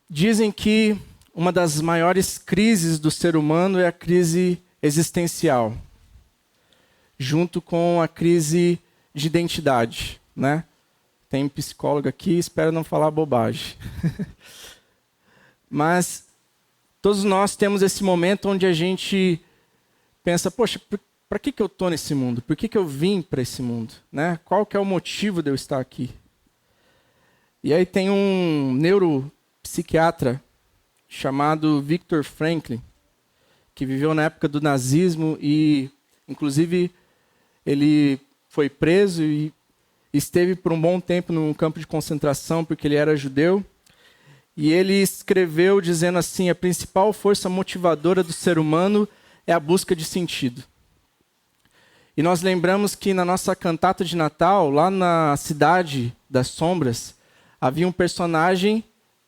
Dizem que uma das maiores crises do ser humano é a crise existencial, junto com a crise de identidade, né? Tem psicólogo aqui, espero não falar bobagem. Mas todos nós temos esse momento onde a gente pensa, poxa, para que eu estou nesse mundo? Por que eu vim para esse mundo? Né? Qual que é o motivo de eu estar aqui? E aí tem um neuropsiquiatra chamado Viktor Frankl, que viveu na época do nazismo e, inclusive, ele foi preso e esteve por um bom tempo num campo de concentração porque ele era judeu. E ele escreveu dizendo assim: a principal força motivadora do ser humano é a busca de sentido. E nós lembramos que na nossa cantata de Natal, lá na Cidade das Sombras, havia um personagem,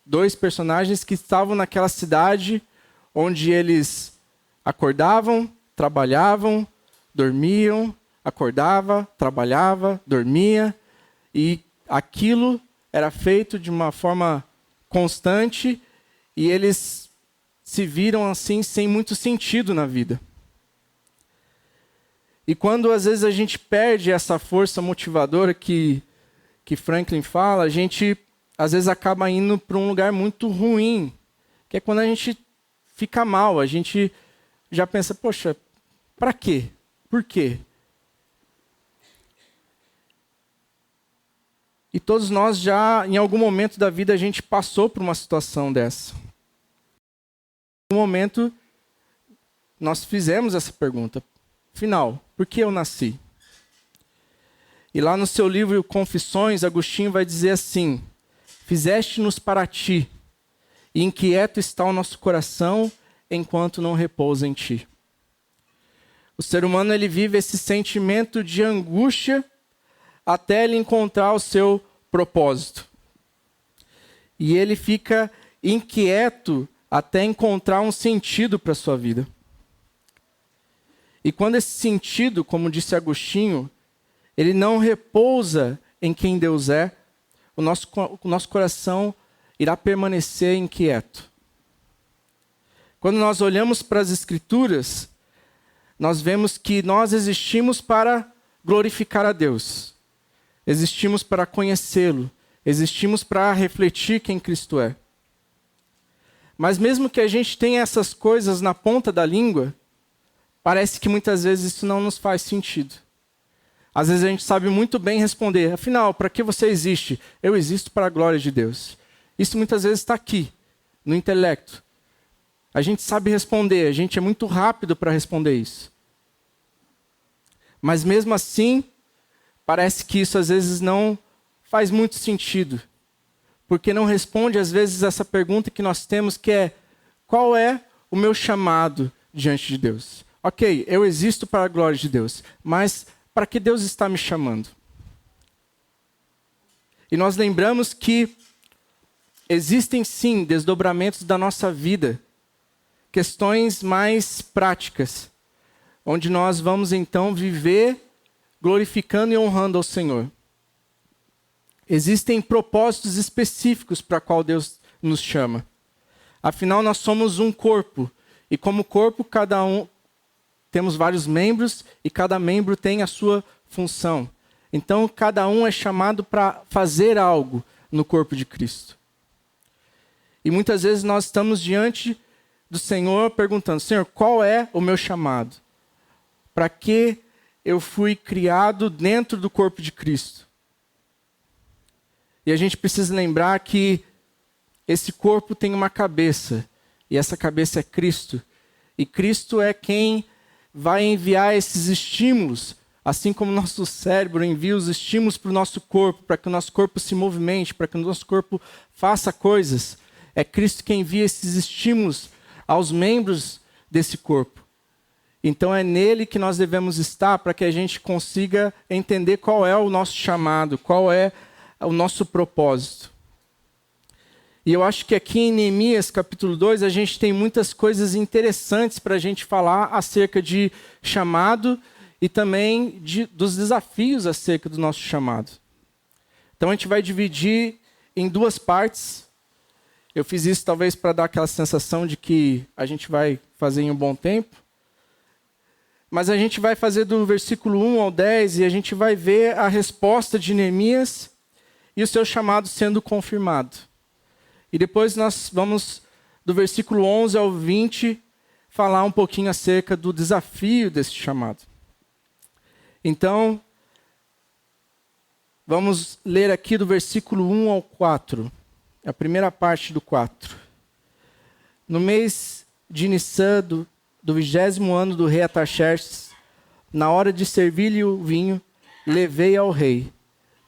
dois personagens que estavam naquela cidade onde eles acordavam, trabalhavam, dormiam, acordava, trabalhava, dormia, e aquilo era feito de uma forma constante e eles se viram assim sem muito sentido na vida. E quando às vezes a gente perde essa força motivadora que Franklin fala, a gente às vezes acaba indo para um lugar muito ruim, que é quando a gente fica mal, a gente já pensa, poxa, para quê? Por quê? E todos nós já, em algum momento da vida, a gente passou por uma situação dessa. Em algum momento, nós fizemos essa pergunta. Afinal, por que eu nasci? E lá no seu livro Confissões, Agostinho vai dizer assim: fizeste-nos para ti, e inquieto está o nosso coração, enquanto não repousa em ti. O ser humano ele vive esse sentimento de angústia até ele encontrar o seu propósito. E ele fica inquieto até encontrar um sentido para a sua vida. E quando esse sentido, como disse Agostinho, ele não repousa em quem Deus é, o nosso coração irá permanecer inquieto. Quando nós olhamos para as Escrituras, nós vemos que nós existimos para glorificar a Deus. Existimos para conhecê-lo. Existimos para refletir quem Cristo é. Mas mesmo que a gente tenha essas coisas na ponta da língua, parece que muitas vezes isso não nos faz sentido. Às vezes a gente sabe muito bem responder, afinal, para que você existe? Eu existo para a glória de Deus. Isso muitas vezes está aqui, no intelecto. A gente sabe responder, a gente é muito rápido para responder isso. Mas mesmo assim, parece que isso às vezes não faz muito sentido. Porque não responde às vezes essa pergunta que nós temos, que é: qual é o meu chamado diante de Deus? Ok, eu existo para a glória de Deus, mas para que Deus está me chamando? E nós lembramos que existem sim desdobramentos da nossa vida, questões mais práticas, onde nós vamos então viver glorificando e honrando ao Senhor. Existem propósitos específicos para qual Deus nos chama. Afinal, nós somos um corpo, e como corpo, temos vários membros e cada membro tem a sua função. Então, cada um é chamado para fazer algo no corpo de Cristo. E muitas vezes nós estamos diante do Senhor perguntando: Senhor, qual é o meu chamado? Para que eu fui criado dentro do corpo de Cristo? E a gente precisa lembrar que esse corpo tem uma cabeça, e essa cabeça é Cristo. E Cristo é quem vai enviar esses estímulos, assim como o nosso cérebro envia os estímulos para o nosso corpo, para que o nosso corpo se movimente, para que o nosso corpo faça coisas. É Cristo quem envia esses estímulos aos membros desse corpo. Então é nele que nós devemos estar para que a gente consiga entender qual é o nosso chamado, qual é o nosso propósito. E eu acho que aqui em Neemias capítulo 2 a gente tem muitas coisas interessantes para a gente falar acerca de chamado e também dos desafios acerca do nosso chamado. Então a gente vai dividir em duas partes. Eu fiz isso talvez para dar aquela sensação de que a gente vai fazer em um bom tempo. Mas a gente vai fazer do versículo 1 ao 10 e a gente vai ver a resposta de Neemias e o seu chamado sendo confirmado. E depois nós vamos, do versículo 11 ao 20, falar um pouquinho acerca do desafio desse chamado. Então, vamos ler aqui do versículo 1 ao 4, a primeira parte do 4. No mês de Nissan, do 20º ano do rei Artaxerxes, na hora de servir-lhe o vinho, levei ao rei.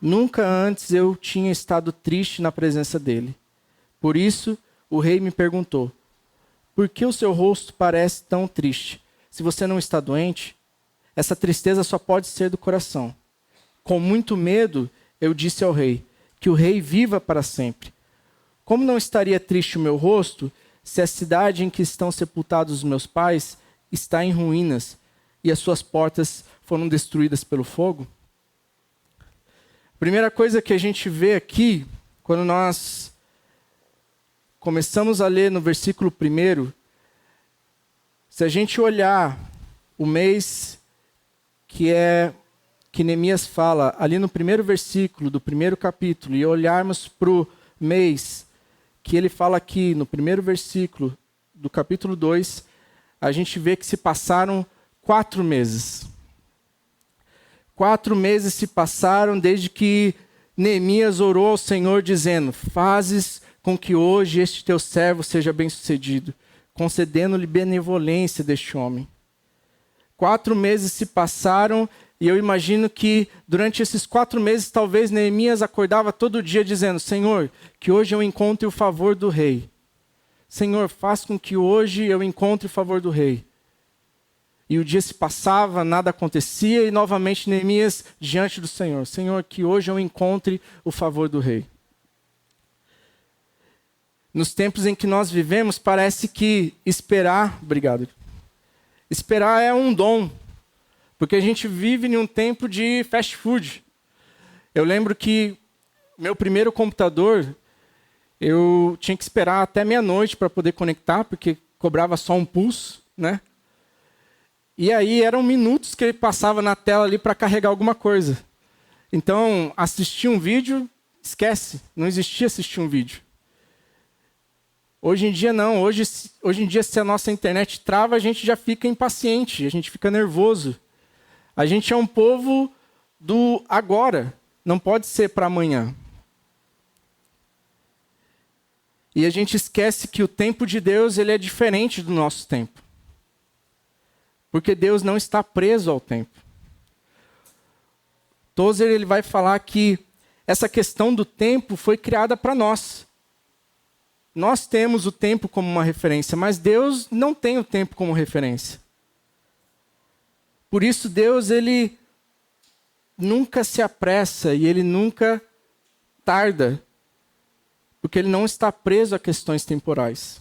Nunca antes eu tinha estado triste na presença dele. Por isso, o rei me perguntou: por que o seu rosto parece tão triste? Se você não está doente, essa tristeza só pode ser do coração. Com muito medo, eu disse ao rei: que o rei viva para sempre. Como não estaria triste o meu rosto, se a cidade em que estão sepultados os meus pais está em ruínas e as suas portas foram destruídas pelo fogo? A primeira coisa que a gente vê aqui, quando nós começamos a ler no versículo 1, se a gente olhar o mês que Neemias fala ali no primeiro versículo do primeiro capítulo e olharmos para o mês que ele fala aqui no primeiro versículo do capítulo 2, a gente vê que se passaram 4 meses. 4 meses se passaram desde que Neemias orou ao Senhor dizendo: fazes com que hoje este teu servo seja bem-sucedido, concedendo-lhe benevolência deste homem. 4 meses se passaram e eu imagino que durante esses 4 meses talvez Neemias acordava todo dia dizendo: Senhor, que hoje eu encontre o favor do rei. Senhor, faz com que hoje eu encontre o favor do rei. E o dia se passava, nada acontecia, e novamente Neemias diante do Senhor: Senhor, que hoje eu encontre o favor do rei. Nos tempos em que nós vivemos, parece que esperar é um dom, porque a gente vive em um tempo de fast food. Eu lembro que meu primeiro computador, eu tinha que esperar até meia-noite para poder conectar, porque cobrava só um pulso, né? E aí eram minutos que ele passava na tela ali para carregar alguma coisa. Então, assistir um vídeo, esquece, não existia assistir um vídeo. Hoje em dia não, hoje em dia se a nossa internet trava, a gente já fica impaciente, a gente fica nervoso. A gente é um povo do agora, não pode ser para amanhã. E a gente esquece que o tempo de Deus ele é diferente do nosso tempo. Porque Deus não está preso ao tempo. Tozer ele vai falar que essa questão do tempo foi criada para nós. Nós temos o tempo como uma referência, mas Deus não tem o tempo como referência. Por isso Deus ele nunca se apressa e ele nunca tarda, porque ele não está preso a questões temporais.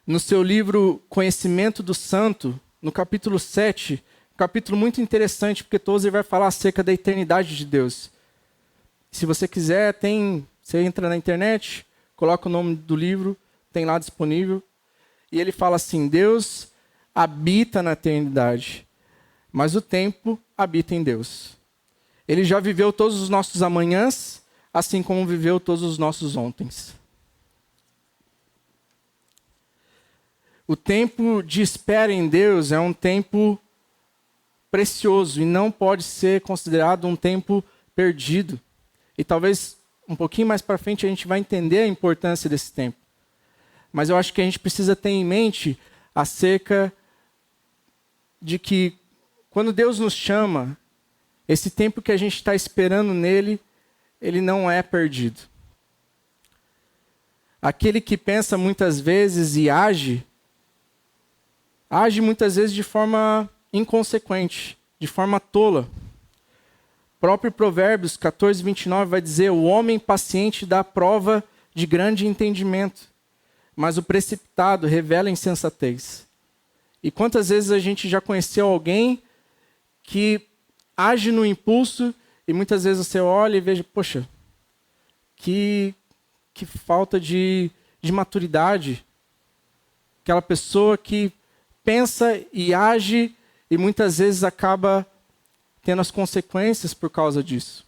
No seu livro Conhecimento do Santo, no capítulo 7, um capítulo muito interessante, porque Tozer vai falar acerca da eternidade de Deus. Se você quiser, você entra na internet, coloca o nome do livro, tem lá disponível. E ele fala assim: Deus habita na eternidade, mas o tempo habita em Deus. Ele já viveu todos os nossos amanhãs, assim como viveu todos os nossos ontens. O tempo de espera em Deus é um tempo precioso e não pode ser considerado um tempo perdido. E talvez um pouquinho mais para frente a gente vai entender a importância desse tempo. Mas eu acho que a gente precisa ter em mente acerca de que quando Deus nos chama, esse tempo que a gente está esperando nele, ele não é perdido. Aquele que pensa muitas vezes e age muitas vezes de forma inconsequente, de forma tola. O próprio Provérbios 14, 29 vai dizer: o homem paciente dá prova de grande entendimento, mas o precipitado revela insensatez. E quantas vezes a gente já conheceu alguém que age no impulso e muitas vezes você olha e veja: poxa, que que falta de maturidade. Aquela pessoa que pensa e age e muitas vezes acaba tendo as consequências por causa disso.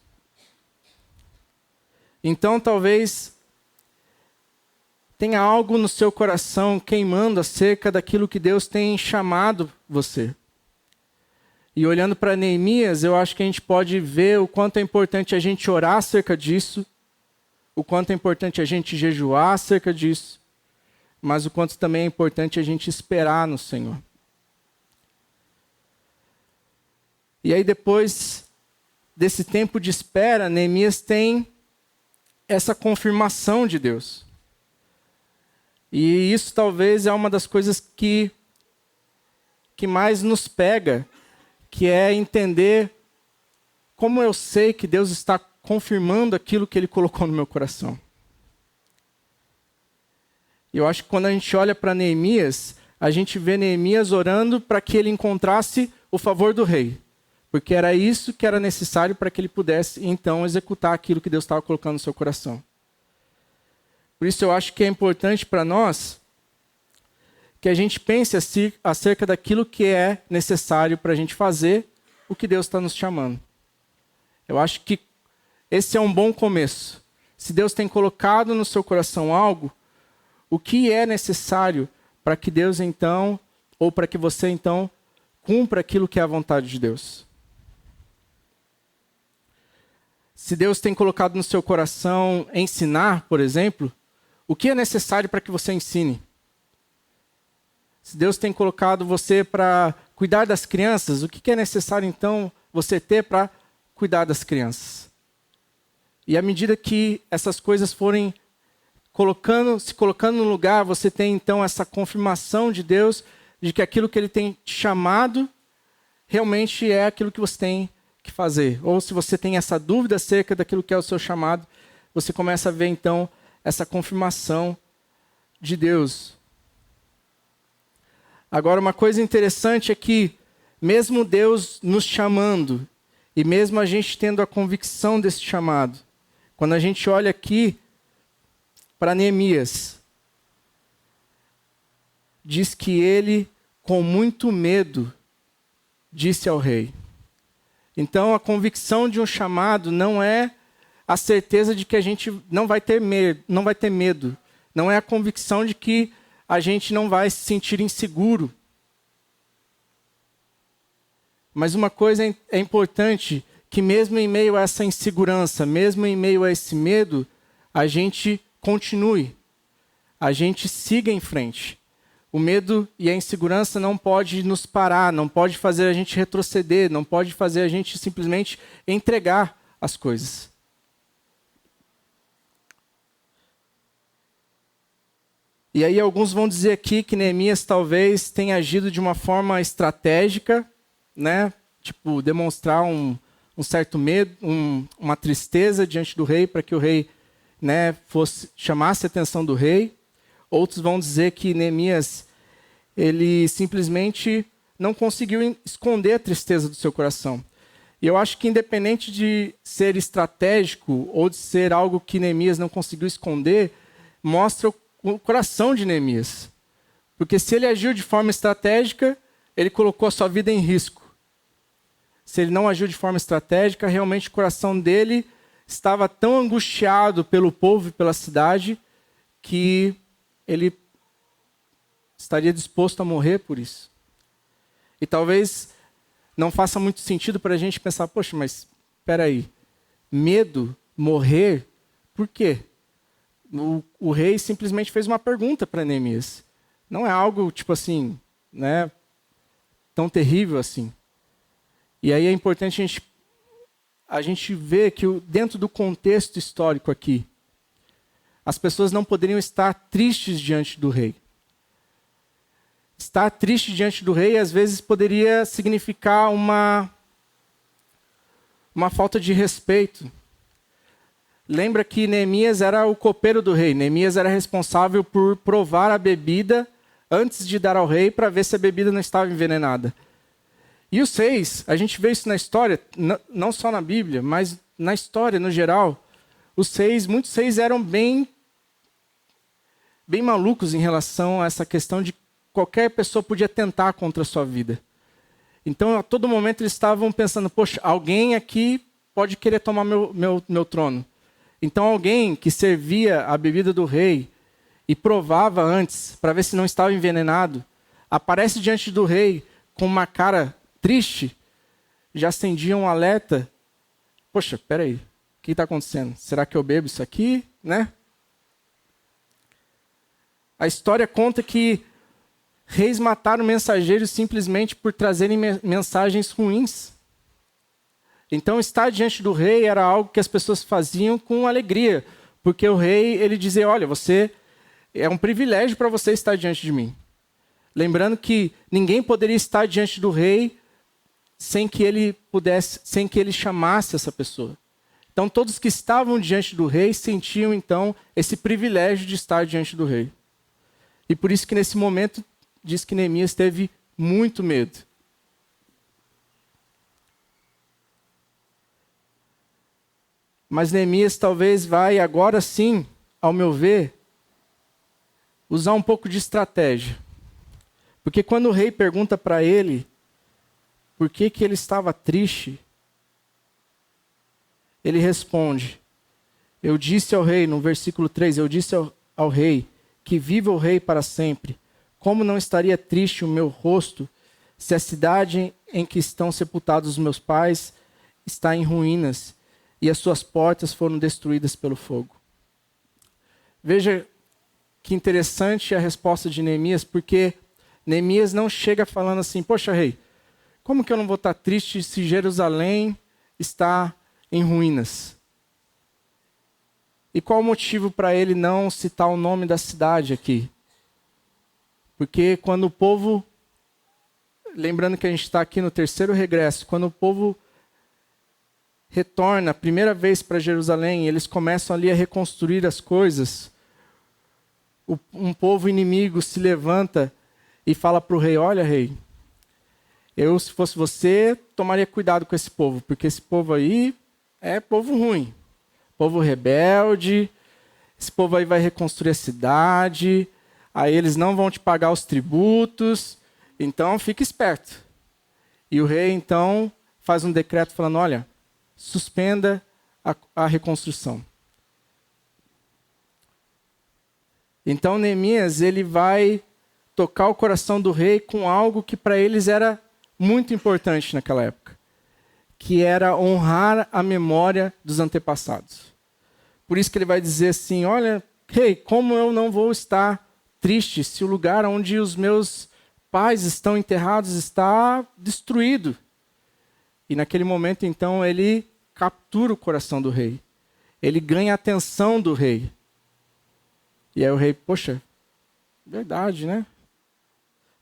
Então, talvez tenha algo no seu coração queimando acerca daquilo que Deus tem chamado você. E olhando para Neemias, eu acho que a gente pode ver o quanto é importante a gente orar acerca disso, o quanto é importante a gente jejuar acerca disso, mas o quanto também é importante a gente esperar no Senhor. E aí depois desse tempo de espera, Neemias tem essa confirmação de Deus. E isso talvez é uma das coisas que mais nos pega, que é entender como eu sei que Deus está confirmando aquilo que Ele colocou no meu coração. E eu acho que quando a gente olha para Neemias, a gente vê Neemias orando para que ele encontrasse o favor do rei. Porque era isso que era necessário para que ele pudesse, então, executar aquilo que Deus estava colocando no seu coração. Por isso eu acho que é importante para nós que a gente pense acerca daquilo que é necessário para a gente fazer o que Deus está nos chamando. Eu acho que esse é um bom começo. Se Deus tem colocado no seu coração algo, o que é necessário para que Deus então, ou para que você então, cumpra aquilo que é a vontade de Deus. Se Deus tem colocado no seu coração ensinar, por exemplo, o que é necessário para que você ensine? Se Deus tem colocado você para cuidar das crianças, o que é necessário então você ter para cuidar das crianças? E à medida que essas coisas forem se colocando no lugar, você tem então essa confirmação de Deus de que aquilo que Ele tem te chamado realmente é aquilo que você tem que fazer. Ou se você tem essa dúvida acerca daquilo que é o seu chamado, você começa a ver então essa confirmação de Deus. Agora, uma coisa interessante é que, mesmo Deus nos chamando, e mesmo a gente tendo a convicção desse chamado, quando a gente olha aqui para Neemias, diz que ele, com muito medo, disse ao rei. Então, a convicção de um chamado não é a certeza de que a gente não vai ter medo. Não é a convicção de que a gente não vai se sentir inseguro. Mas uma coisa é importante, que mesmo em meio a essa insegurança, mesmo em meio a esse medo, a gente continue, a gente siga em frente. O medo e a insegurança não pode nos parar, não pode fazer a gente retroceder, não pode fazer a gente simplesmente entregar as coisas. E aí alguns vão dizer aqui que Neemias talvez tenha agido de uma forma estratégica, né? Tipo, demonstrar um certo medo, uma tristeza diante do rei, para que o rei, né, chamasse a atenção do rei. Outros vão dizer que Neemias, ele simplesmente não conseguiu esconder a tristeza do seu coração. E eu acho que independente de ser estratégico ou de ser algo que Neemias não conseguiu esconder, mostra o coração de Neemias. Porque se ele agiu de forma estratégica, ele colocou a sua vida em risco. Se ele não agiu de forma estratégica, realmente o coração dele estava tão angustiado pelo povo e pela cidade que ele estaria disposto a morrer por isso. E talvez não faça muito sentido para a gente pensar, poxa, mas espera aí, medo, morrer, por quê? O rei simplesmente fez uma pergunta para Neemias. Não é algo, tipo assim, né, tão terrível assim. E aí é importante a gente ver que dentro do contexto histórico aqui, as pessoas não poderiam estar tristes diante do rei. Estar triste diante do rei, às vezes, poderia significar uma falta de respeito. Lembra que Neemias era o copeiro do rei. Neemias era responsável por provar a bebida antes de dar ao rei, para ver se a bebida não estava envenenada. E os reis, a gente vê isso na história, não só na Bíblia, mas na história no geral. Muitos reis eram bem bem malucos em relação a essa questão de qualquer pessoa podia tentar contra a sua vida. Então, a todo momento, eles estavam pensando, poxa, alguém aqui pode querer tomar meu trono. Então, alguém que servia a bebida do rei e provava antes, para ver se não estava envenenado, aparece diante do rei com uma cara triste, já acendia um alerta. Poxa, peraí, o que está acontecendo? Será que eu bebo isso aqui? Né? A história conta que reis mataram mensageiros simplesmente por trazerem mensagens ruins. Então, estar diante do rei era algo que as pessoas faziam com alegria, porque o rei, ele dizia, olha, é um privilégio para você estar diante de mim. Lembrando que ninguém poderia estar diante do rei sem que ele chamasse essa pessoa. Então, todos que estavam diante do rei sentiam, então, esse privilégio de estar diante do rei. E por isso que nesse momento, diz que Neemias teve muito medo. Mas Neemias talvez vai, agora sim, ao meu ver, usar um pouco de estratégia. Porque quando o rei pergunta para ele por que ele estava triste, ele responde, eu disse ao rei, no versículo 3, eu disse ao rei, que viva o rei para sempre. Como não estaria triste o meu rosto se a cidade em que estão sepultados os meus pais está em ruínas e as suas portas foram destruídas pelo fogo? Veja que interessante a resposta de Neemias, porque Neemias não chega falando assim, poxa rei, como que eu não vou estar triste se Jerusalém está em ruínas? E qual o motivo para ele não citar o nome da cidade aqui? Porque quando o povo, lembrando que a gente está aqui no terceiro regresso, quando o povo retorna a primeira vez para Jerusalém, eles começam ali a reconstruir as coisas, um povo inimigo se levanta e fala para o rei, olha rei, eu se fosse você, tomaria cuidado com esse povo, porque esse povo aí é povo ruim, povo rebelde, esse povo aí vai reconstruir a cidade, aí eles não vão te pagar os tributos, então fique esperto. E o rei então faz um decreto falando, olha, suspenda a reconstrução. Então Neemias, ele vai tocar o coração do rei com algo que para eles era muito importante naquela época, que era honrar a memória dos antepassados. Por isso que ele vai dizer assim, olha, rei, como eu não vou estar triste se o lugar onde os meus pais estão enterrados está destruído? E naquele momento, então, ele captura o coração do rei. Ele ganha a atenção do rei. E aí o rei, poxa, verdade, né?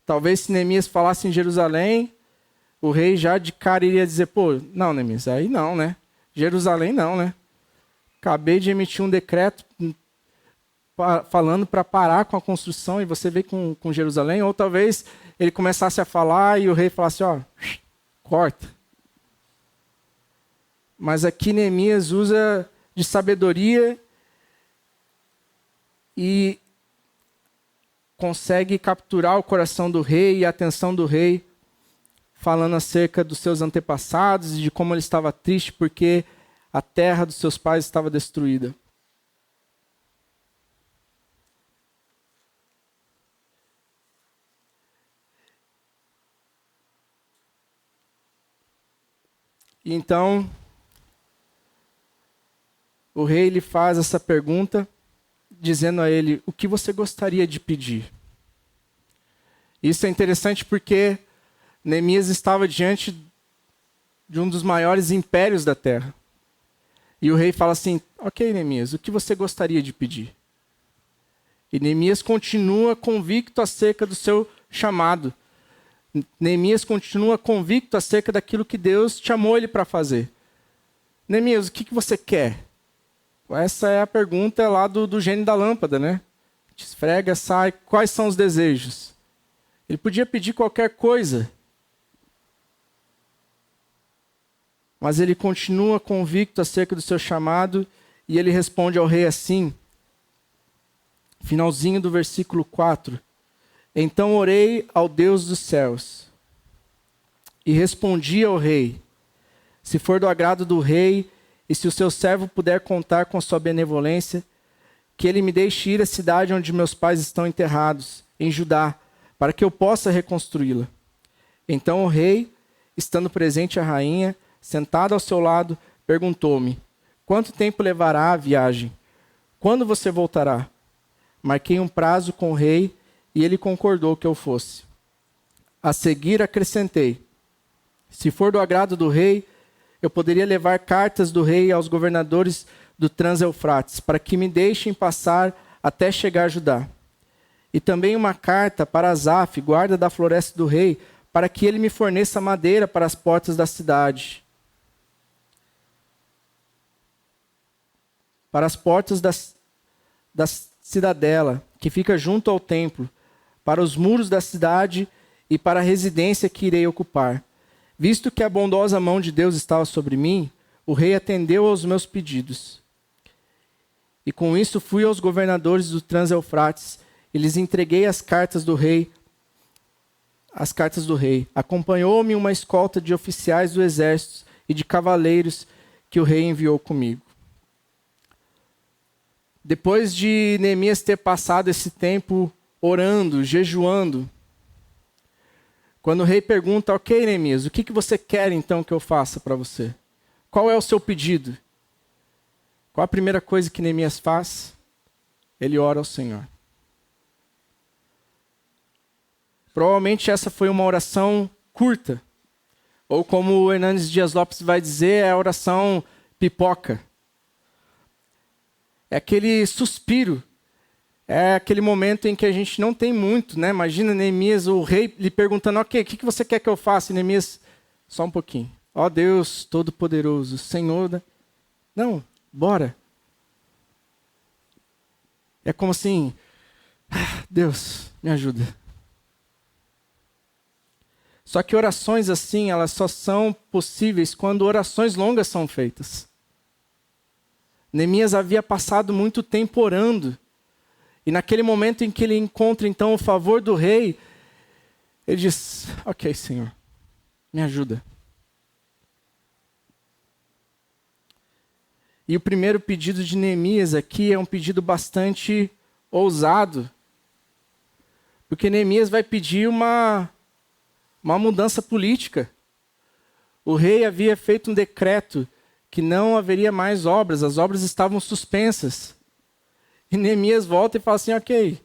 Talvez se Neemias falasse em Jerusalém, o rei já de cara iria dizer, pô, não, Neemias, aí não, né? Jerusalém não, né? Acabei de emitir um decreto falando para parar com a construção e você veio com Jerusalém. Ou talvez ele começasse a falar e o rei falasse, ó, corta. Mas aqui Neemias usa de sabedoria e consegue capturar o coração do rei e a atenção do rei, falando acerca dos seus antepassados e de como ele estava triste porque a terra dos seus pais estava destruída. E então, o rei lhe faz essa pergunta, dizendo a ele, o que você gostaria de pedir? Isso é interessante porque Neemias estava diante de um dos maiores impérios da terra. E o rei fala assim, ok, Neemias, o que você gostaria de pedir? E Neemias continua convicto acerca do seu chamado. Neemias continua convicto acerca daquilo que Deus chamou ele para fazer. Neemias, o que você quer? Essa é a pergunta lá do gênio da lâmpada, né? Te esfrega, sai. Quais são os desejos? Ele podia pedir qualquer coisa. Mas ele continua convicto acerca do seu chamado e ele responde ao rei assim, finalzinho do versículo 4. Então orei ao Deus dos céus e respondi ao rei: se for do agrado do rei e se o seu servo puder contar com sua benevolência, que ele me deixe ir à cidade onde meus pais estão enterrados, em Judá, para que eu possa reconstruí-la. Então o rei, estando presente a rainha, sentada ao seu lado, perguntou-me: quanto tempo levará a viagem? Quando você voltará? Marquei um prazo com o rei e ele concordou que eu fosse. A seguir acrescentei: se for do agrado do rei, eu poderia levar cartas do rei aos governadores do Trans-Eufrates, para que me deixem passar até chegar a Judá. E também uma carta para Asaf, guarda da floresta do rei, para que ele me forneça madeira para as portas da cidade. Para as portas da cidadela, que fica junto ao templo, para os muros da cidade e para a residência que irei ocupar. Visto que a bondosa mão de Deus estava sobre mim, o rei atendeu aos meus pedidos. E com isso fui aos governadores do Trans-Eufrates e lhes entreguei as cartas do rei. Acompanhou-me uma escolta de oficiais do exército e de cavaleiros que o rei enviou comigo. Depois de Neemias ter passado esse tempo orando, jejuando, quando o rei pergunta: ok, Neemias, o que você quer então que eu faça para você? Qual é o seu pedido? Qual a primeira coisa que Neemias faz? Ele ora ao Senhor. Provavelmente essa foi uma oração curta. Ou como o Hernandes Dias Lopes vai dizer, é a oração pipoca. É aquele suspiro. É aquele momento em que a gente não tem muito, né? Imagina Neemias, o rei, lhe perguntando: ok, o que você quer que eu faça? E Neemias: só um pouquinho. Ó Deus Todo-Poderoso, Senhor. Não, bora. É como assim: Deus, me ajuda. Só que orações assim, elas só são possíveis quando orações longas são feitas. Neemias havia passado muito tempo orando. E naquele momento em que ele encontra então o favor do rei, ele diz: ok, Senhor, me ajuda. E o primeiro pedido de Neemias aqui é um pedido bastante ousado. Porque Neemias vai pedir uma mudança política. O rei havia feito um decreto que não haveria mais obras, as obras estavam suspensas. E Neemias volta e fala assim: ok,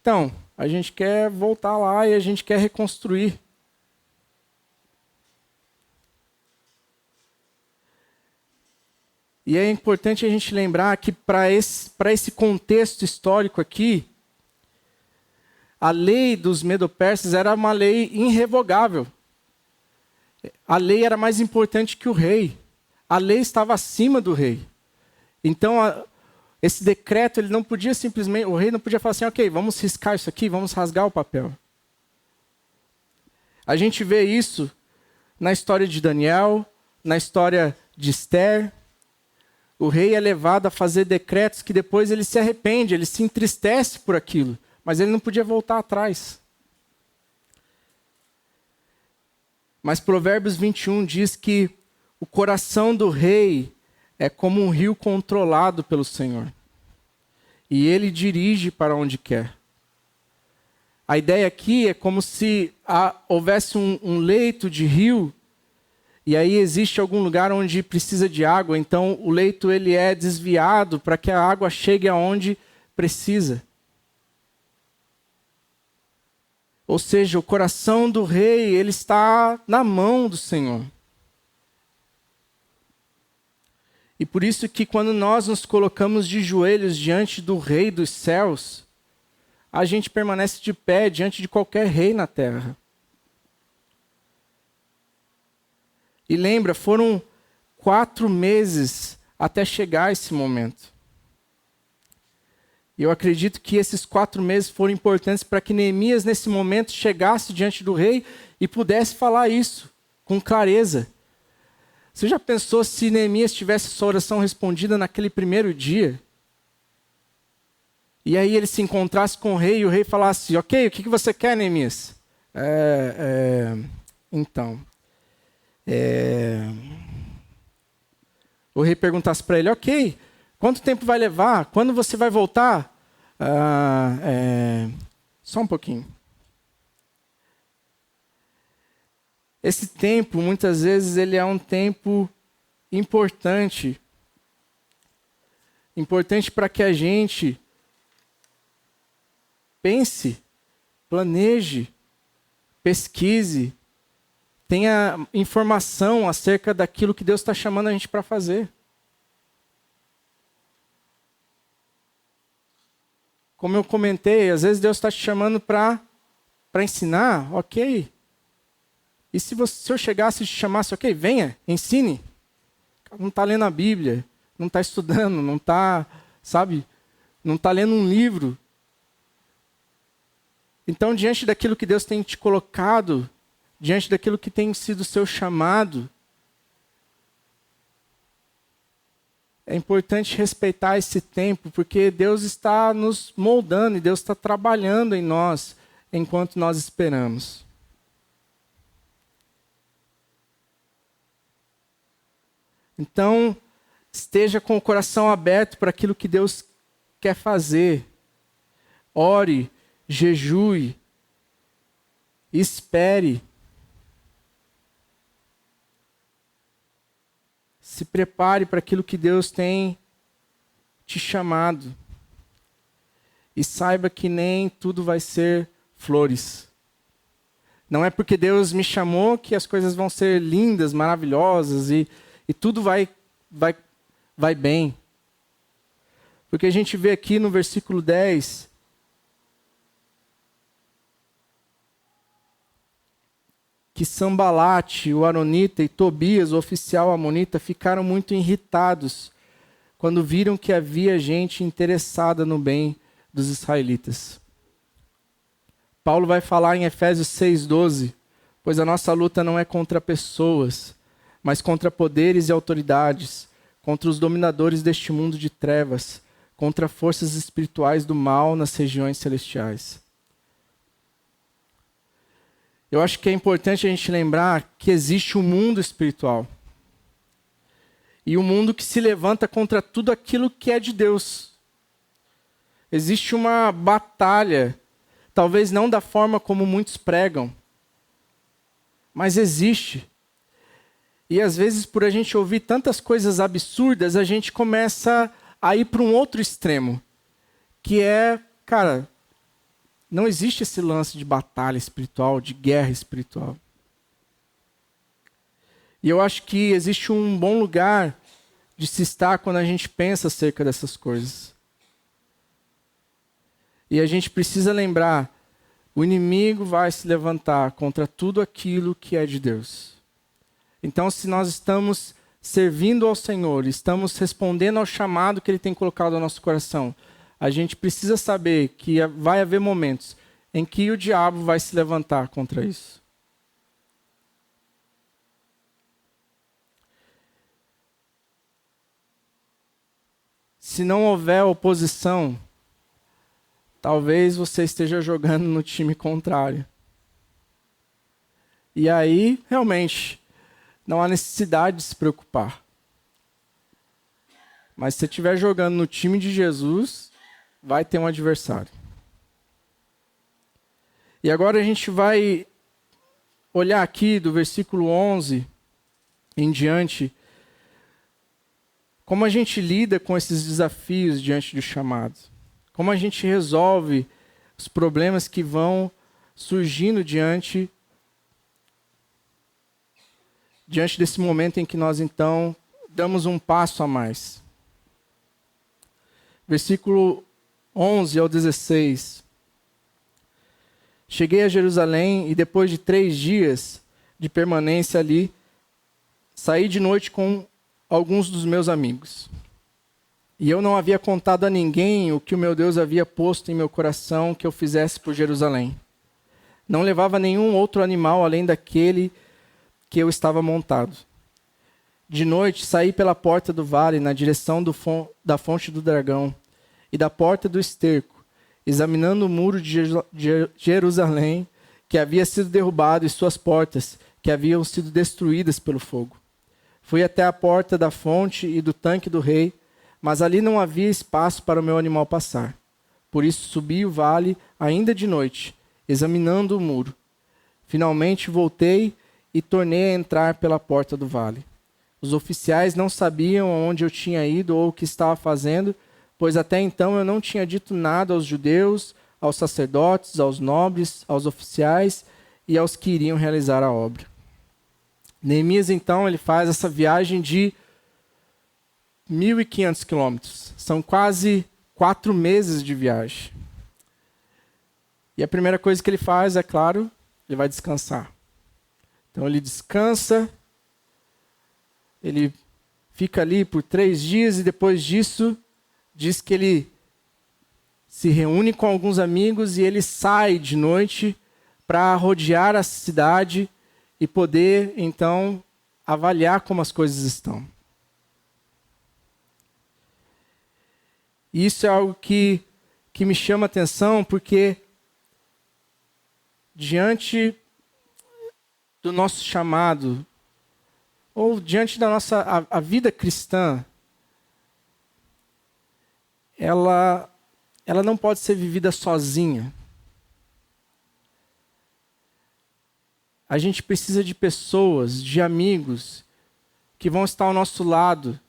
então, a gente quer voltar lá e a gente quer reconstruir. E é importante a gente lembrar que para esse contexto histórico aqui, a lei dos Medo-Persas era uma lei irrevogável. A lei era mais importante que o rei. A lei estava acima do rei. Então, esse decreto, ele não podia simplesmente, o rei não podia falar assim: ok, vamos riscar isso aqui, vamos rasgar o papel. A gente vê isso na história de Daniel, na história de Esther. O rei é levado a fazer decretos que depois ele se arrepende, ele se entristece por aquilo, mas ele não podia voltar atrás. Mas Provérbios 21 diz que o coração do rei é como um rio controlado pelo Senhor. E ele dirige para onde quer. A ideia aqui é como se houvesse um leito de rio, e aí existe algum lugar onde precisa de água, então o leito ele é desviado para que a água chegue aonde precisa. Ou seja, o coração do rei, ele está na mão do Senhor. E por isso que quando nós nos colocamos de joelhos diante do Rei dos céus, a gente permanece de pé diante de qualquer rei na terra. E lembra, foram 4 meses até chegar esse momento. E eu acredito que esses 4 meses foram importantes para que Neemias, nesse momento, chegasse diante do rei e pudesse falar isso com clareza. Você já pensou se Neemias tivesse sua oração respondida naquele primeiro dia? E aí ele se encontrasse com o rei e o rei falasse, ok, o que você quer, Neemias? Então, o rei perguntasse para ele, ok, quanto tempo vai levar? Quando você vai voltar? Só um pouquinho. Esse tempo, muitas vezes, ele é um tempo importante. Importante para que a gente pense, planeje, pesquise, tenha informação acerca daquilo que Deus está chamando a gente para fazer. Como eu comentei, às vezes Deus está te chamando para ensinar, ok. E se eu chegasse e te chamasse, ok, venha, ensine. Não está lendo a Bíblia, não está estudando, não está, não está lendo um livro. Então, diante daquilo que Deus tem te colocado, diante daquilo que tem sido o seu chamado, é importante respeitar esse tempo, porque Deus está nos moldando e Deus está trabalhando em nós enquanto nós esperamos. Então, esteja com o coração aberto para aquilo que Deus quer fazer. Ore, jejue, espere. Se prepare para aquilo que Deus tem te chamado. E saiba que nem tudo vai ser flores. Não é porque Deus me chamou que as coisas vão ser lindas, maravilhosas e tudo vai bem. Porque a gente vê aqui no versículo 10... que Sambalate, o aronita, e Tobias, o oficial amonita, ficaram muito irritados quando viram que havia gente interessada no bem dos israelitas. Paulo vai falar em Efésios 6:12, pois a nossa luta não é contra pessoas, mas contra poderes e autoridades, contra os dominadores deste mundo de trevas, contra forças espirituais do mal nas regiões celestiais. Eu acho que é importante a gente lembrar que existe um mundo espiritual. E um mundo que se levanta contra tudo aquilo que é de Deus. Existe uma batalha, talvez não da forma como muitos pregam, mas existe. E às vezes, por a gente ouvir tantas coisas absurdas, a gente começa a ir para um outro extremo, que é, não existe esse lance de batalha espiritual, de guerra espiritual. E eu acho que existe um bom lugar de se estar quando a gente pensa acerca dessas coisas. E a gente precisa lembrar, o inimigo vai se levantar contra tudo aquilo que é de Deus. Então, se nós estamos servindo ao Senhor, estamos respondendo ao chamado que Ele tem colocado no nosso coração, a gente precisa saber que vai haver momentos em que o diabo vai se levantar contra isso. Se não houver oposição, talvez você esteja jogando no time contrário. E aí, realmente, não há necessidade de se preocupar. Mas se você estiver jogando no time de Jesus, vai ter um adversário. E agora a gente vai olhar aqui do versículo 11 em diante, como a gente lida com esses desafios diante do chamado. Como a gente resolve os problemas que vão surgindo diante desse momento em que nós, então, damos um passo a mais. Versículo 11 ao 16. Cheguei a Jerusalém e depois de 3 dias de permanência ali, saí de noite com alguns dos meus amigos. E eu não havia contado a ninguém o que o meu Deus havia posto em meu coração que eu fizesse por Jerusalém. Não levava nenhum outro animal além daquele que eu estava montado. De noite saí pela porta do vale na direção da fonte do dragão e da porta do esterco, examinando o muro de Jerusalém, que havia sido derrubado, e suas portas, que haviam sido destruídas pelo fogo. Fui até a porta da fonte e do tanque do rei, mas ali não havia espaço para o meu animal passar. Por isso subi o vale ainda de noite, examinando o muro. Finalmente voltei e tornei a entrar pela porta do vale. Os oficiais não sabiam aonde eu tinha ido ou o que estava fazendo, pois até então eu não tinha dito nada aos judeus, aos sacerdotes, aos nobres, aos oficiais e aos que iriam realizar a obra. Neemias, então, ele faz essa viagem de 1.500 quilômetros. São quase 4 meses de viagem. E a primeira coisa que ele faz, é claro, ele vai descansar. Então ele descansa, ele fica ali por 3 dias e depois disso, diz que ele se reúne com alguns amigos e ele sai de noite para rodear a cidade e poder, então, avaliar como as coisas estão. E isso é algo que me chama a atenção, porque diante do nosso chamado, ou diante da nossa a vida cristã, ela não pode ser vivida sozinha. A gente precisa de pessoas, de amigos, que vão estar ao nosso lado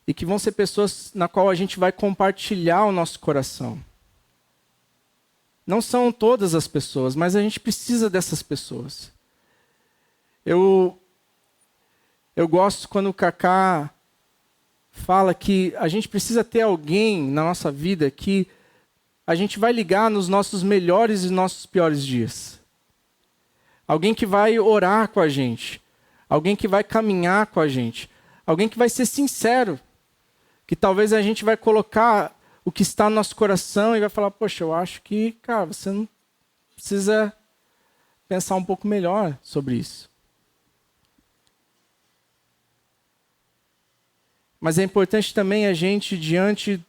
e que vão ser pessoas na qual a gente vai compartilhar o nosso coração. Não são todas as pessoas, mas a gente precisa dessas pessoas. Eu gosto quando o Kaká fala que a gente precisa ter alguém na nossa vida que a gente vai ligar nos nossos melhores e nossos piores dias. Alguém que vai orar com a gente. Alguém que vai caminhar com a gente. Alguém que vai ser sincero. Que talvez a gente vai colocar o que está no nosso coração e vai falar, poxa, eu acho que, cara, você não precisa pensar um pouco melhor sobre isso. Mas é importante também a gente, diante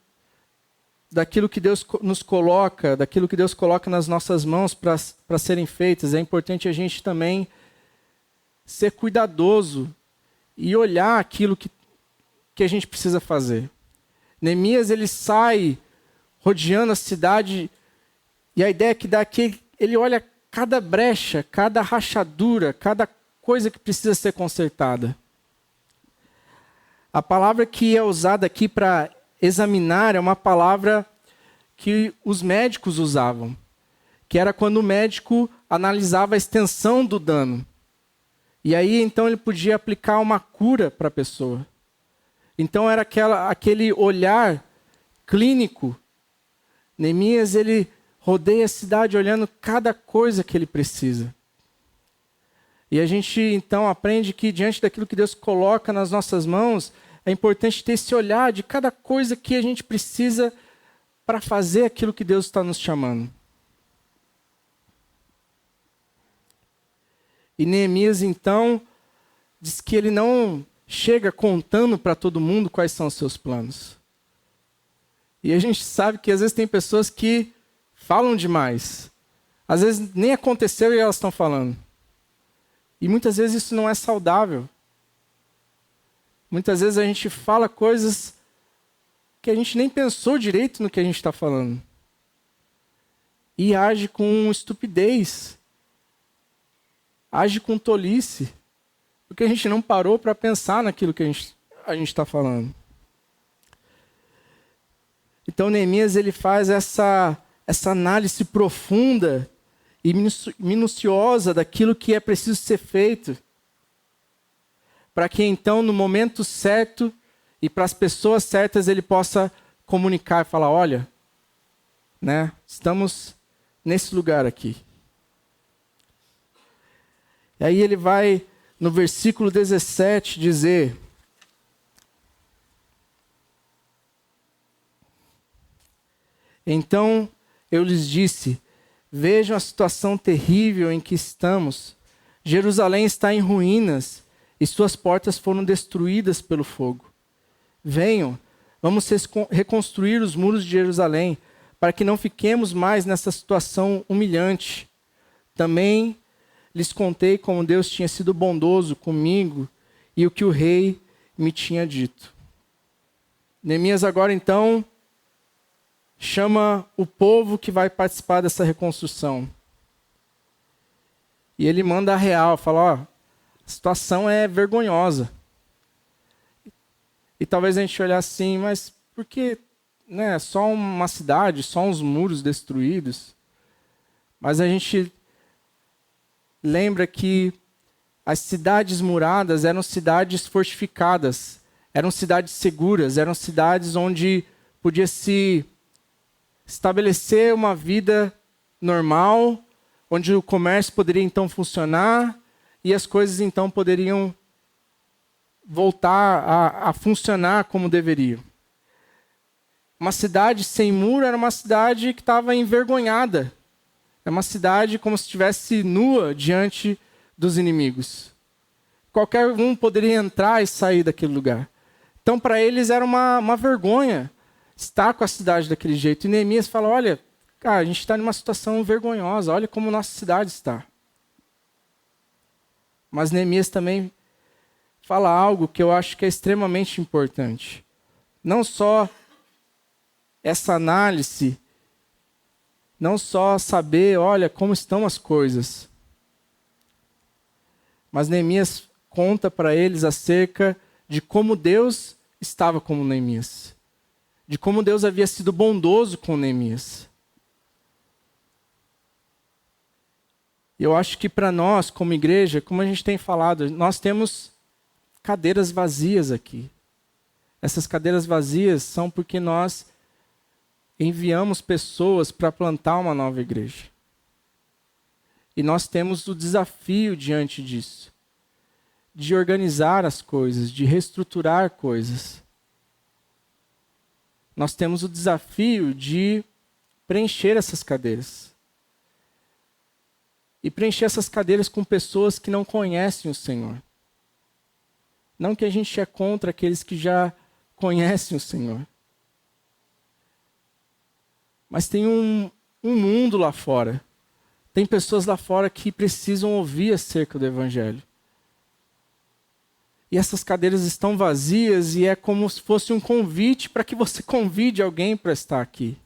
daquilo que Deus nos coloca, daquilo que Deus coloca nas nossas mãos para serem feitas, é importante a gente também ser cuidadoso e olhar aquilo que a gente precisa fazer. Neemias, ele sai rodeando a cidade e a ideia que dá é que ele olha cada brecha, cada rachadura, cada coisa que precisa ser consertada. A palavra que é usada aqui para examinar é uma palavra que os médicos usavam, que era quando o médico analisava a extensão do dano. E aí, então, ele podia aplicar uma cura para a pessoa. Então, era aquele olhar clínico. Neemias, ele rodeia a cidade olhando cada coisa que ele precisa. E a gente, então, aprende que diante daquilo que Deus coloca nas nossas mãos, é importante ter esse olhar de cada coisa que a gente precisa para fazer aquilo que Deus está nos chamando. E Neemias, então, diz que ele não chega contando para todo mundo quais são os seus planos. E a gente sabe que às vezes tem pessoas que falam demais. Às vezes nem aconteceu e elas estão falando. E muitas vezes isso não é saudável. Muitas vezes a gente fala coisas que a gente nem pensou direito no que a gente está falando. E age com estupidez. Age com tolice. Porque a gente não parou para pensar naquilo que a gente está falando. Então Neemias, ele faz essa análise profunda e minuciosa daquilo que é preciso ser feito, para que então, no momento certo e para as pessoas certas, ele possa comunicar e falar, olha, né, estamos nesse lugar aqui. E aí ele vai, no versículo 17, dizer: então eu lhes disse, vejam a situação terrível em que estamos. Jerusalém está em ruínas e suas portas foram destruídas pelo fogo. Venham, vamos reconstruir os muros de Jerusalém, para que não fiquemos mais nessa situação humilhante. Também lhes contei como Deus tinha sido bondoso comigo e o que o rei me tinha dito. Neemias agora então chama o povo que vai participar dessa reconstrução. E ele manda a real, fala, ó, a situação é vergonhosa. E talvez a gente olhar assim, mas por que, né, só uma cidade, só uns muros destruídos? Mas a gente lembra que as cidades muradas eram cidades fortificadas, eram cidades seguras, eram cidades onde podia se estabelecer uma vida normal, onde o comércio poderia então funcionar e as coisas então poderiam voltar a funcionar como deveriam. Uma cidade sem muro era uma cidade que estava envergonhada. É uma cidade como se estivesse nua diante dos inimigos. Qualquer um poderia entrar e sair daquele lugar. Então, para eles era uma vergonha estar com a cidade daquele jeito. E Neemias fala, olha, cara, a gente está numa situação vergonhosa, olha como nossa cidade está. Mas Neemias também fala algo que eu acho que é extremamente importante. Não só essa análise, não só saber, olha, como estão as coisas. Mas Neemias conta para eles acerca de como Deus estava com Neemias. De como Deus havia sido bondoso com Neemias. Eu acho que para nós, como igreja, como a gente tem falado, nós temos cadeiras vazias aqui. Essas cadeiras vazias são porque nós enviamos pessoas para plantar uma nova igreja. E nós temos o desafio diante disso, de organizar as coisas, de reestruturar coisas. Nós temos o desafio de preencher essas cadeiras. E preencher essas cadeiras com pessoas que não conhecem o Senhor. Não que a gente é contra aqueles que já conhecem o Senhor. Mas tem um mundo lá fora. Tem pessoas lá fora que precisam ouvir acerca do Evangelho. E essas cadeiras estão vazias e é como se fosse um convite para que você convide alguém para estar aqui.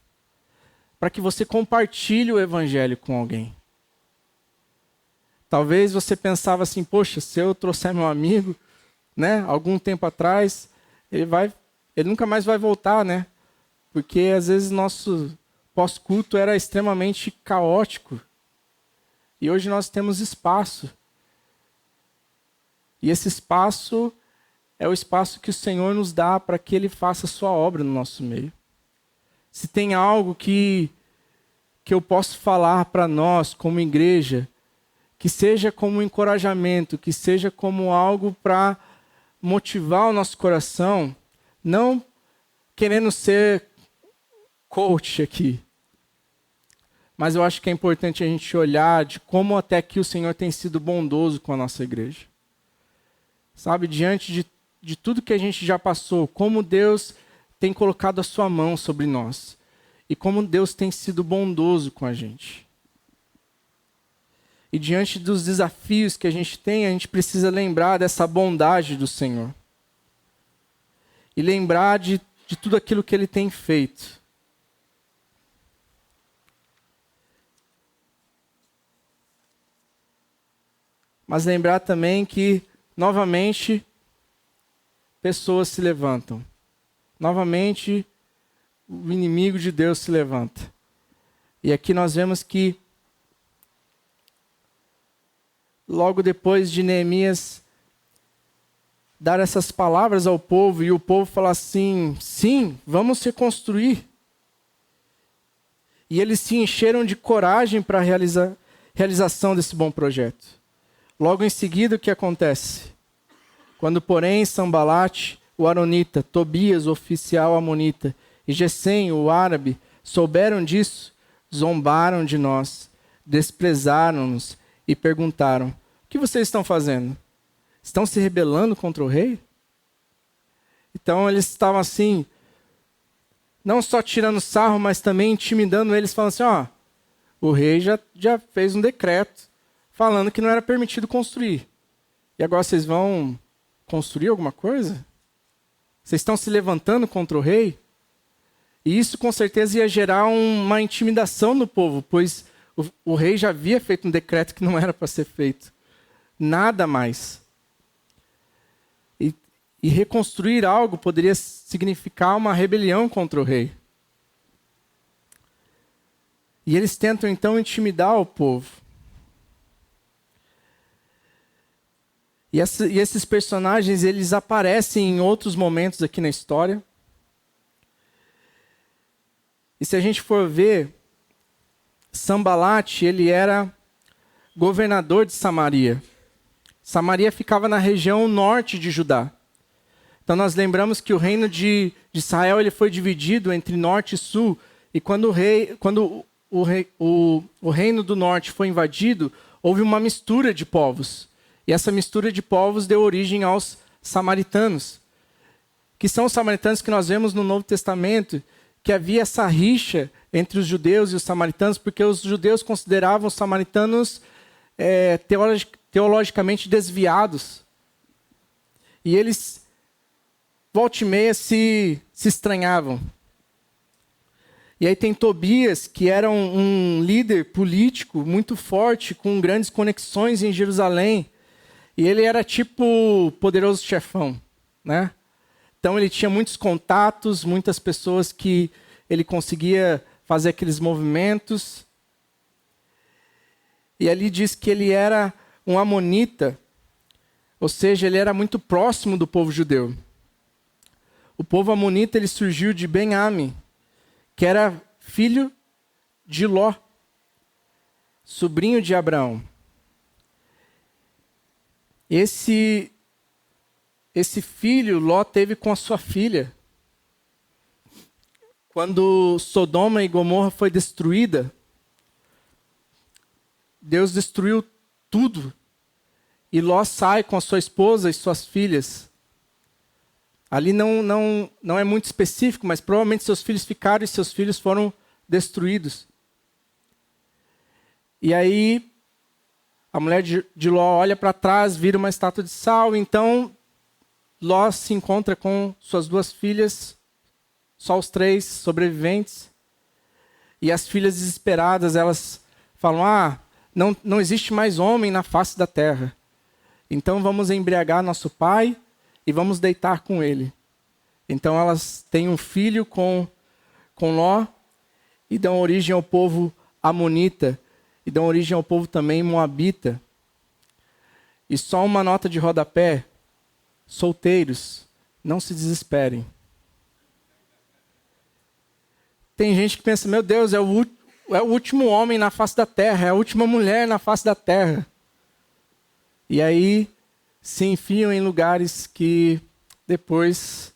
Para que você compartilhe o Evangelho com alguém. Talvez você pensava assim, poxa, se eu trouxer meu amigo, né, algum tempo atrás, ele nunca mais vai voltar, né? Porque às vezes nosso pós-culto era extremamente caótico. E hoje nós temos espaço. E esse espaço é o espaço que o Senhor nos dá para que Ele faça a sua obra no nosso meio. Se tem algo que eu posso falar para nós como igreja, que seja como um encorajamento, que seja como algo para motivar o nosso coração, não querendo ser coach aqui, mas eu acho que é importante a gente olhar de como até aqui o Senhor tem sido bondoso com a nossa igreja. Sabe, diante de tudo que a gente já passou, como Deus tem colocado a sua mão sobre nós. E como Deus tem sido bondoso com a gente. E diante dos desafios que a gente tem, a gente precisa lembrar dessa bondade do Senhor. E lembrar de tudo aquilo que Ele tem feito. Mas lembrar também que, novamente, pessoas se levantam. Novamente, o inimigo de Deus se levanta. E aqui nós vemos que, logo depois de Neemias dar essas palavras ao povo, e o povo falar assim, sim, vamos reconstruir. E eles se encheram de coragem para a realização desse bom projeto. Logo em seguida, o que acontece? Quando, porém, Sambalate, o aronita, Tobias, o oficial amonita, e Gesem, o árabe, souberam disso, zombaram de nós, desprezaram-nos e perguntaram, o que vocês estão fazendo? Estão se rebelando contra o rei? Então eles estavam assim, não só tirando sarro, mas também intimidando eles, falando assim, ó, o rei já fez um decreto falando que não era permitido construir. E agora vocês vão construir alguma coisa? Vocês estão se levantando contra o rei? E isso com certeza ia gerar uma intimidação no povo, pois o rei já havia feito um decreto que não era para ser feito. Nada mais. E reconstruir algo poderia significar uma rebelião contra o rei. E eles tentam então intimidar o povo. E esses personagens, eles aparecem em outros momentos aqui na história. E se a gente for ver, Sambalate, ele era governador de Samaria. Samaria ficava na região norte de Judá. Então nós lembramos que o reino de Israel ele foi dividido entre norte e sul. E quando o reino do norte foi invadido, houve uma mistura de povos. E essa mistura de povos deu origem aos samaritanos. Que são os samaritanos que nós vemos no Novo Testamento, que havia essa rixa entre os judeus e os samaritanos, porque os judeus consideravam os samaritanos teologicamente desviados. E eles, volta e meia, se estranhavam. E aí tem Tobias, que era um líder político muito forte, com grandes conexões em Jerusalém. E ele era tipo o poderoso chefão, né? Então ele tinha muitos contatos, muitas pessoas que ele conseguia fazer aqueles movimentos. E ali diz que ele era um amonita, ou seja, ele era muito próximo do povo judeu. O povo amonita ele surgiu de Ben-Ami, que era filho de Ló, sobrinho de Abraão. Esse filho Ló teve com a sua filha. Quando Sodoma e Gomorra foi destruída, Deus destruiu tudo. E Ló sai com a sua esposa e suas filhas. Ali não é muito específico, mas provavelmente seus filhos ficaram e seus filhos foram destruídos. E aí a mulher de Ló olha para trás, vira uma estátua de sal. Então Ló se encontra com suas duas filhas, só os 3 sobreviventes. E as filhas desesperadas, elas falam, não existe mais homem na face da terra. Então vamos embriagar nosso pai e vamos deitar com ele. Então elas têm um filho com Ló e dão origem ao povo amonita e dão origem ao povo também moabita. E só uma nota de rodapé, solteiros, não se desesperem. Tem gente que pensa, meu Deus, é o último homem na face da terra, é a última mulher na face da terra. E aí se enfiam em lugares que depois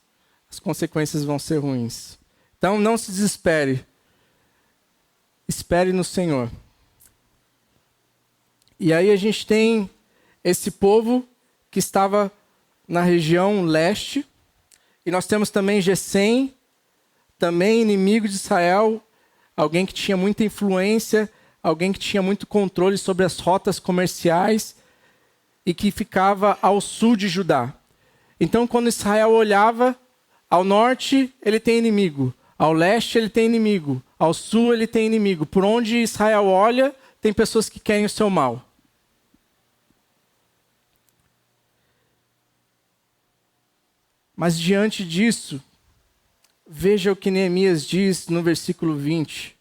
as consequências vão ser ruins. Então não se desespere. Espere no Senhor. E aí a gente tem esse povo que estava na região leste. E nós temos também Gesem, também inimigo de Israel, alguém que tinha muita influência, alguém que tinha muito controle sobre as rotas comerciais e que ficava ao sul de Judá. Então, quando Israel olhava, ao norte ele tem inimigo, ao leste ele tem inimigo, ao sul ele tem inimigo. Por onde Israel olha, tem pessoas que querem o seu mal. Mas diante disso, veja o que Neemias diz no versículo 20.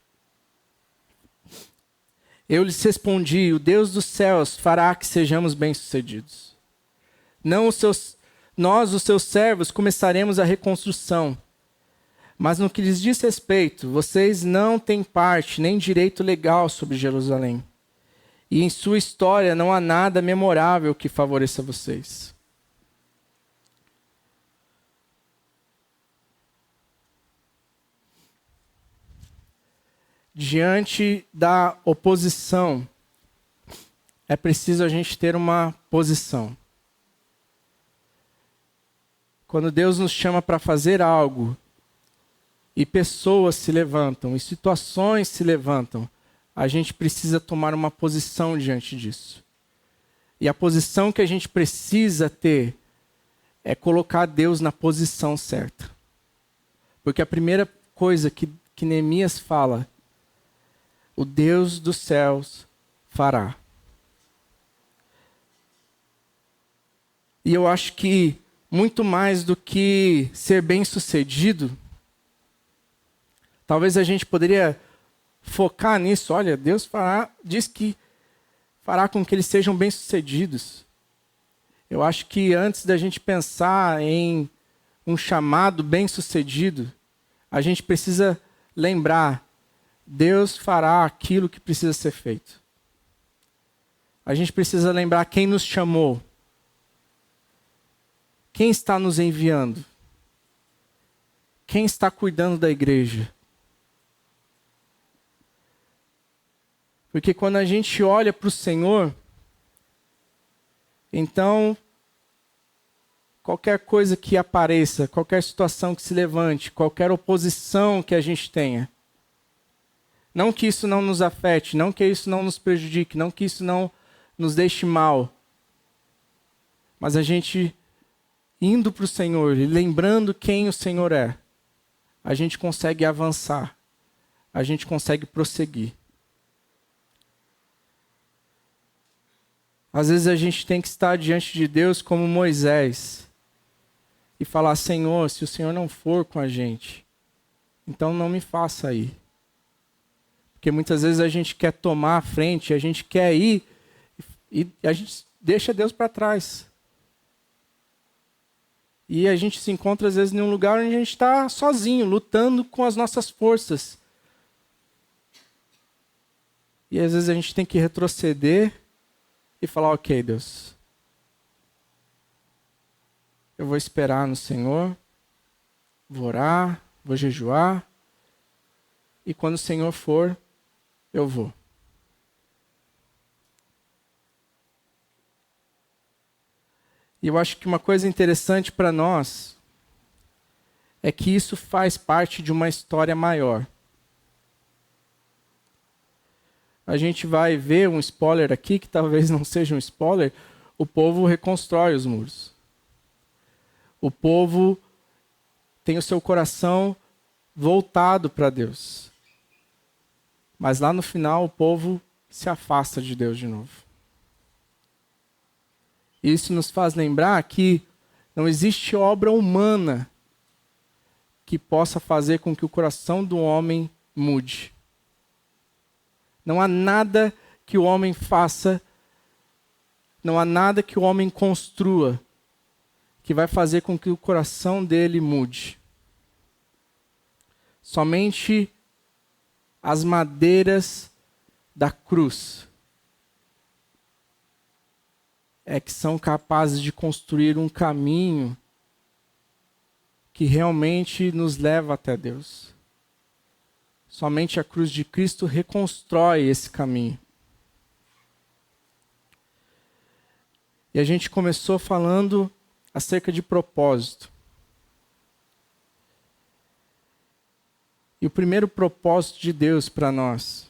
Eu lhes respondi, o Deus dos céus fará que sejamos bem-sucedidos. Nós, os seus servos, começaremos a reconstrução. Mas no que lhes diz respeito, vocês não têm parte nem direito legal sobre Jerusalém. E em sua história não há nada memorável que favoreça vocês. Diante da oposição, é preciso a gente ter uma posição. Quando Deus nos chama para fazer algo, e pessoas se levantam, e situações se levantam, a gente precisa tomar uma posição diante disso. E a posição que a gente precisa ter é colocar Deus na posição certa. Porque a primeira coisa que Neemias fala, o Deus dos céus fará. E eu acho que muito mais do que ser bem-sucedido, talvez a gente poderia focar nisso. Olha, Deus fará, diz que fará com que eles sejam bem-sucedidos. Eu acho que antes da gente pensar em um chamado bem-sucedido, a gente precisa lembrar, Deus fará aquilo que precisa ser feito. A gente precisa lembrar quem nos chamou. Quem está nos enviando? Quem está cuidando da igreja? Porque quando a gente olha para o Senhor, então, qualquer coisa que apareça, qualquer situação que se levante, qualquer oposição que a gente tenha, não que isso não nos afete, não que isso não nos prejudique, não que isso não nos deixe mal, mas a gente indo para o Senhor e lembrando quem o Senhor é, a gente consegue avançar, a gente consegue prosseguir. Às vezes a gente tem que estar diante de Deus como Moisés e falar, Senhor, se o Senhor não for com a gente, então não me faça ir. Porque muitas vezes a gente quer tomar a frente, a gente quer ir e a gente deixa Deus para trás. E a gente se encontra às vezes em um lugar onde a gente está sozinho, lutando com as nossas forças. E às vezes a gente tem que retroceder e falar, ok, Deus, eu vou esperar no Senhor, vou orar, vou jejuar, e quando o Senhor for, eu vou. E eu acho que uma coisa interessante para nós é que isso faz parte de uma história maior. A gente vai ver um spoiler aqui, que talvez não seja um spoiler, o povo reconstrói os muros. O povo tem o seu coração voltado para Deus. Mas lá no final o povo se afasta de Deus de novo. Isso nos faz lembrar que não existe obra humana que possa fazer com que o coração do homem mude. Não há nada que o homem faça, não há nada que o homem construa que vai fazer com que o coração dele mude. Somente as madeiras da cruz é que são capazes de construir um caminho que realmente nos leva até Deus. Somente a cruz de Cristo reconstrói esse caminho. E a gente começou falando acerca de propósito. E o primeiro propósito de Deus para nós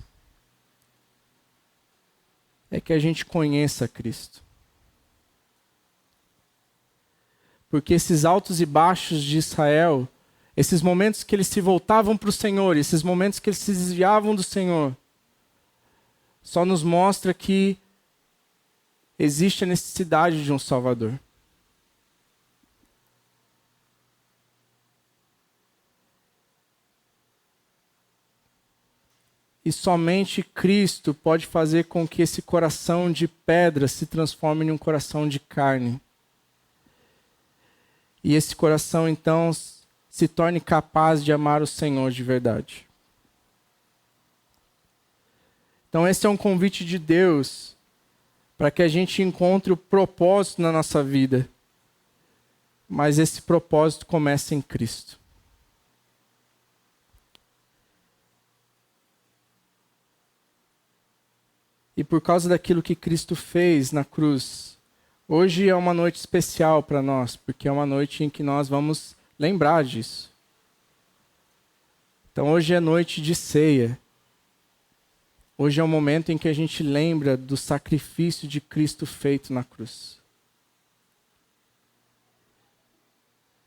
é que a gente conheça Cristo. Porque esses altos e baixos de Israel, esses momentos que eles se voltavam para o Senhor, esses momentos que eles se desviavam do Senhor, só nos mostra que existe a necessidade de um Salvador. E somente Cristo pode fazer com que esse coração de pedra se transforme em um coração de carne. E esse coração, então, se torne capaz de amar o Senhor de verdade. Então, esse é um convite de Deus para que a gente encontre o propósito na nossa vida. Mas esse propósito começa em Cristo. E por causa daquilo que Cristo fez na cruz, hoje é uma noite especial para nós, porque é uma noite em que nós vamos lembrar disso. Então hoje é noite de ceia. Hoje é o momento em que a gente lembra do sacrifício de Cristo feito na cruz.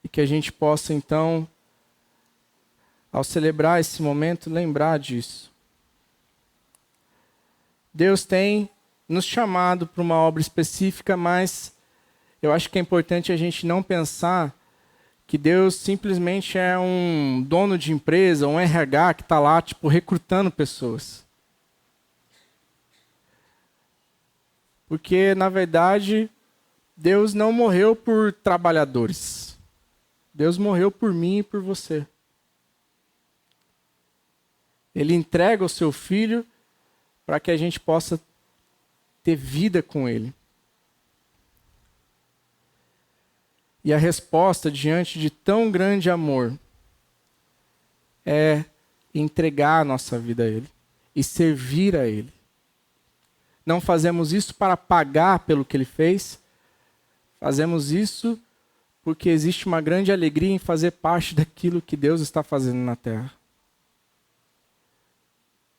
E que a gente possa, então, ao celebrar esse momento, lembrar disso. Deus tem nos chamado para uma obra específica, mas eu acho que é importante a gente não pensar que Deus simplesmente é um dono de empresa, um RH que está lá, recrutando pessoas. Porque, na verdade, Deus não morreu por trabalhadores. Deus morreu por mim e por você. Ele entrega o seu Filho para que a gente possa ter vida com Ele. E a resposta diante de tão grande amor é entregar a nossa vida a Ele e servir a Ele. Não fazemos isso para pagar pelo que Ele fez, fazemos isso porque existe uma grande alegria em fazer parte daquilo que Deus está fazendo na terra.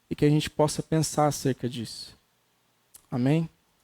E que a gente possa pensar acerca disso. Amém?